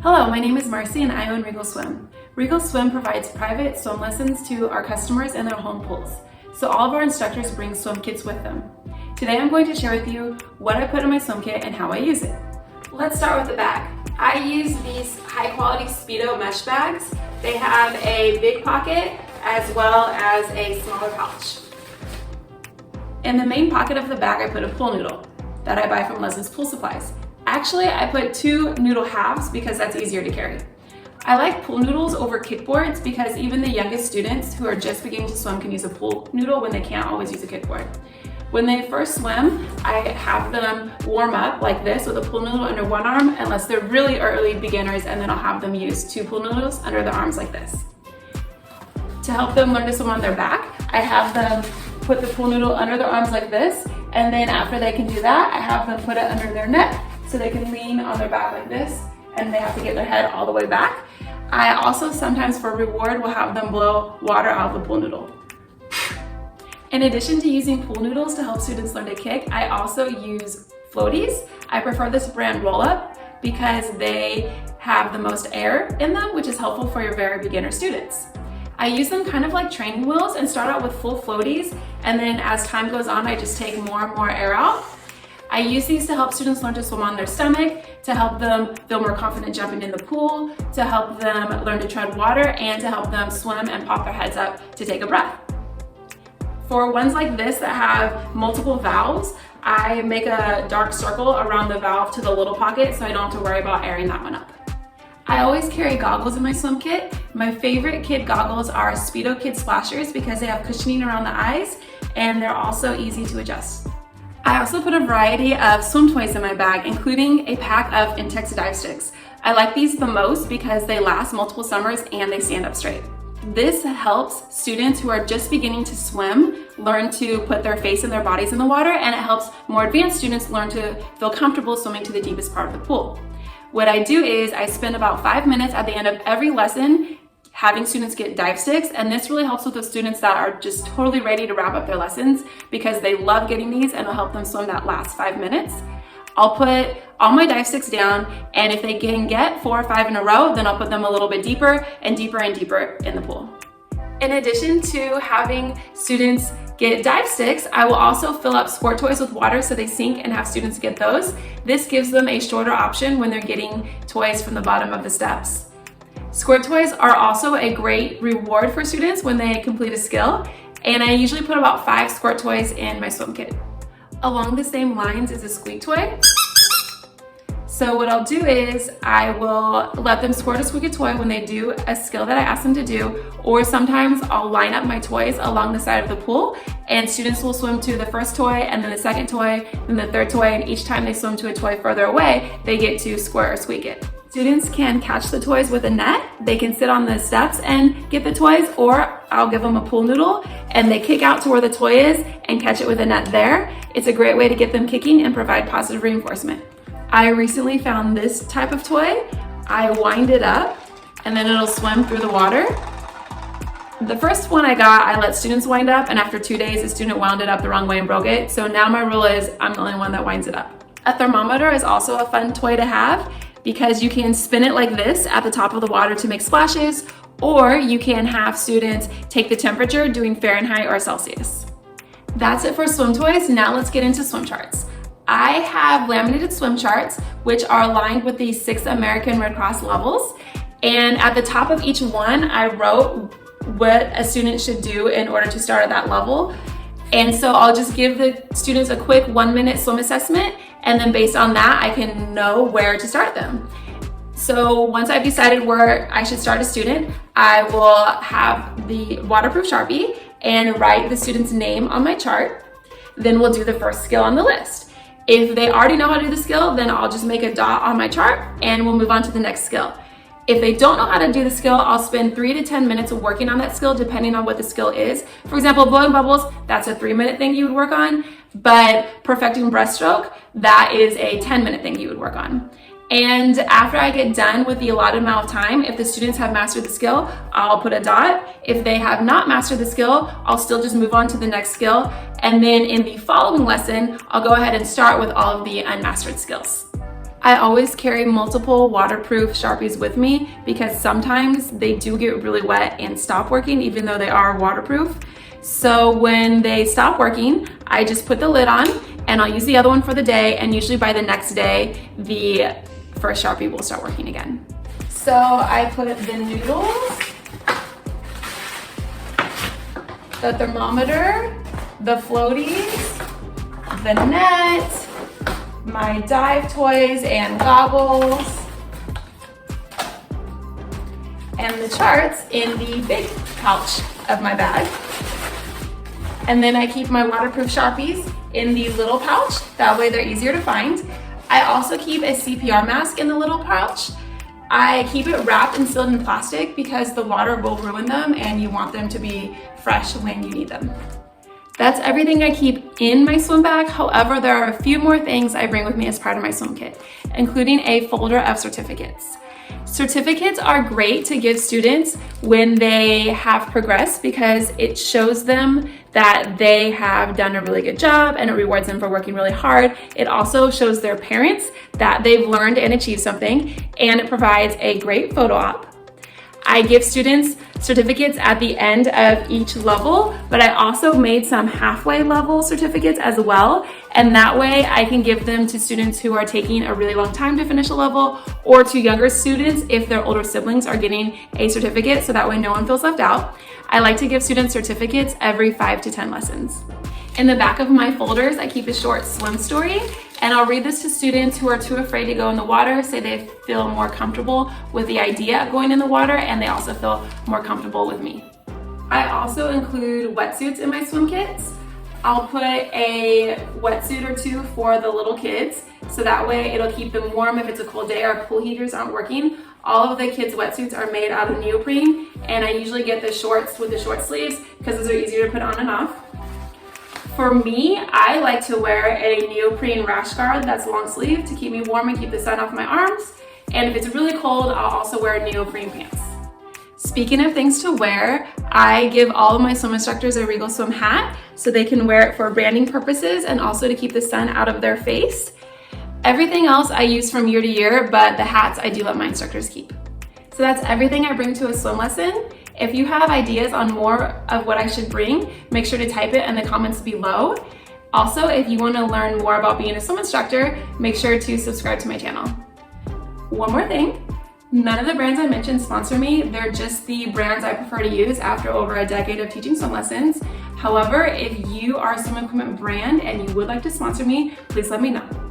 Hello, my name is Marcy and I own Regal Swim. Regal Swim provides private swim lessons to our customers in their home pools. So all of our instructors bring swim kits with them. Today I'm going to share with you what I put in my swim kit and how I use it. Let's start with the bag. I use these high quality Speedo mesh bags. They have a big pocket as well as a smaller pouch. In the main pocket of the bag I put a pool noodle that I buy from Leslie's Pool Supplies. Actually, I put 2 noodle halves because that's easier to carry. I like pool noodles over kickboards because even the youngest students who are just beginning to swim can use a pool noodle when they can't always use a kickboard. When they first swim, I have them warm up like this with a pool noodle under one arm unless they're really early beginners, and then I'll have them use 2 pool noodles under their arms like this. To help them learn to swim on their back, I have them put the pool noodle under their arms like this, and then after they can do that, I have them put it under their neck so they can lean on their back like this, and they have to get their head all the way back. I also sometimes, for reward, will have them blow water out of the pool noodle. In addition to using pool noodles to help students learn to kick, I also use floaties. I prefer this brand Roll Up because they have the most air in them, which is helpful for your very beginner students. I use them kind of like training wheels and start out with full floaties, and then as time goes on, I just take more and more air out. I use these to help students learn to swim on their stomach, to help them feel more confident jumping in the pool, to help them learn to tread water, and to help them swim and pop their heads up to take a breath. For ones like this that have multiple valves, I make a dark circle around the valve to the little pocket so I don't have to worry about airing that one up. I always carry goggles in my swim kit. My favorite kid goggles are Speedo Kid Splashers because they have cushioning around the eyes and they're also easy to adjust. I also put a variety of swim toys in my bag, including a pack of Intex dive sticks. I like these the most because they last multiple summers and they stand up straight. This helps students who are just beginning to swim learn to put their face and their bodies in the water, and it helps more advanced students learn to feel comfortable swimming to the deepest part of the pool. What I do is I spend about 5 minutes at the end of every lesson having students get dive sticks, and this really helps with the students that are just totally ready to wrap up their lessons because they love getting these and it'll help them swim that last 5 minutes. I'll put all my dive sticks down, and if they can get 4 or 5 in a row, then I'll put them a little bit deeper and deeper and deeper in the pool. In addition to having students get dive sticks, I will also fill up squirt toys with water so they sink and have students get those. This gives them a shorter option when they're getting toys from the bottom of the steps. Squirt toys are also a great reward for students when they complete a skill, and I usually put about 5 squirt toys in my swim kit. Along the same lines is a squeak toy. So what I'll do is I will let them squirt a squeaky toy when they do a skill that I ask them to do, or sometimes I'll line up my toys along the side of the pool and students will swim to the first toy and then the second toy, then the third toy, and each time they swim to a toy further away, they get to squirt or squeak it. Students can catch the toys with a net. They can sit on the steps and get the toys, or I'll give them a pool noodle and they kick out to where the toy is and catch it with a net there. It's a great way to get them kicking and provide positive reinforcement. I recently found this type of toy. I wind it up and then it'll swim through the water. The first one I got, I let students wind up, and after 2 days, a student wound it up the wrong way and broke it. So now my rule is I'm the only one that winds it up. A thermometer is also a fun toy to have because you can spin it like this at the top of the water to make splashes, or you can have students take the temperature doing Fahrenheit or Celsius. That's it for swim toys. Now let's get into swim charts. I have laminated swim charts, which are aligned with the 6 American Red Cross levels. And at the top of each one, I wrote what a student should do in order to start at that level. And so I'll just give the students a quick 1-minute swim assessment, and then based on that, I can know where to start them. So once I've decided where I should start a student, I will have the waterproof Sharpie and write the student's name on my chart. Then we'll do the first skill on the list. If they already know how to do the skill, then I'll just make a dot on my chart and we'll move on to the next skill. If they don't know how to do the skill, I'll spend 3 to 10 minutes working on that skill depending on what the skill is. For example, blowing bubbles, that's a 3-minute thing you would work on, but perfecting breaststroke, that is a 10-minute thing you would work on. And after I get done with the allotted amount of time, if the students have mastered the skill, I'll put a dot. If they have not mastered the skill, I'll still just move on to the next skill. And then in the following lesson, I'll go ahead and start with all of the unmastered skills. I always carry multiple waterproof Sharpies with me because sometimes they do get really wet and stop working even though they are waterproof. So when they stop working, I just put the lid on and I'll use the other one for the day, and usually by the next day, the first Sharpie will start working again. So I put the noodles, the thermometer, the floaties, the net, my dive toys and goggles, and the charts in the big pouch of my bag. And then I keep my waterproof Sharpies in the little pouch, that way they're easier to find. I also keep a CPR mask in the little pouch. I keep it wrapped and sealed in plastic because the water will ruin them and you want them to be fresh when you need them. That's everything I keep in my swim bag. However, there are a few more things I bring with me as part of my swim kit, including a folder of certificates. Certificates are great to give students when they have progressed because it shows them that they have done a really good job and it rewards them for working really hard. It also shows their parents that they've learned and achieved something, and it provides a great photo op. I give students certificates at the end of each level, but I also made some halfway level certificates as well. And that way I can give them to students who are taking a really long time to finish a level, or to younger students if their older siblings are getting a certificate, so that way no one feels left out. I like to give students certificates every 5 to 10 lessons. In the back of my folders, I keep a short swim story, and I'll read this to students who are too afraid to go in the water, say they feel more comfortable with the idea of going in the water, and they also feel more comfortable with me. I also include wetsuits in my swim kits. I'll put a wetsuit or two for the little kids, so that way it'll keep them warm if it's a cold day or pool heaters aren't working. All of the kids' wetsuits are made out of neoprene, and I usually get the shorts with the short sleeves because those are easier to put on and off. For me, I like to wear a neoprene rash guard that's long sleeve to keep me warm and keep the sun off my arms. And if it's really cold, I'll also wear neoprene pants. Speaking of things to wear, I give all of my swim instructors a Regal Swim hat so they can wear it for branding purposes and also to keep the sun out of their face. Everything else I use from year to year, but the hats I do let my instructors keep. So that's everything I bring to a swim lesson. If you have ideas on more of what I should bring, make sure to type it in the comments below. Also, if you want to learn more about being a swim instructor, make sure to subscribe to my channel. One more thing, none of the brands I mentioned sponsor me. They're just the brands I prefer to use after over a decade of teaching swim lessons. However, if you are a swim equipment brand and you would like to sponsor me, please let me know.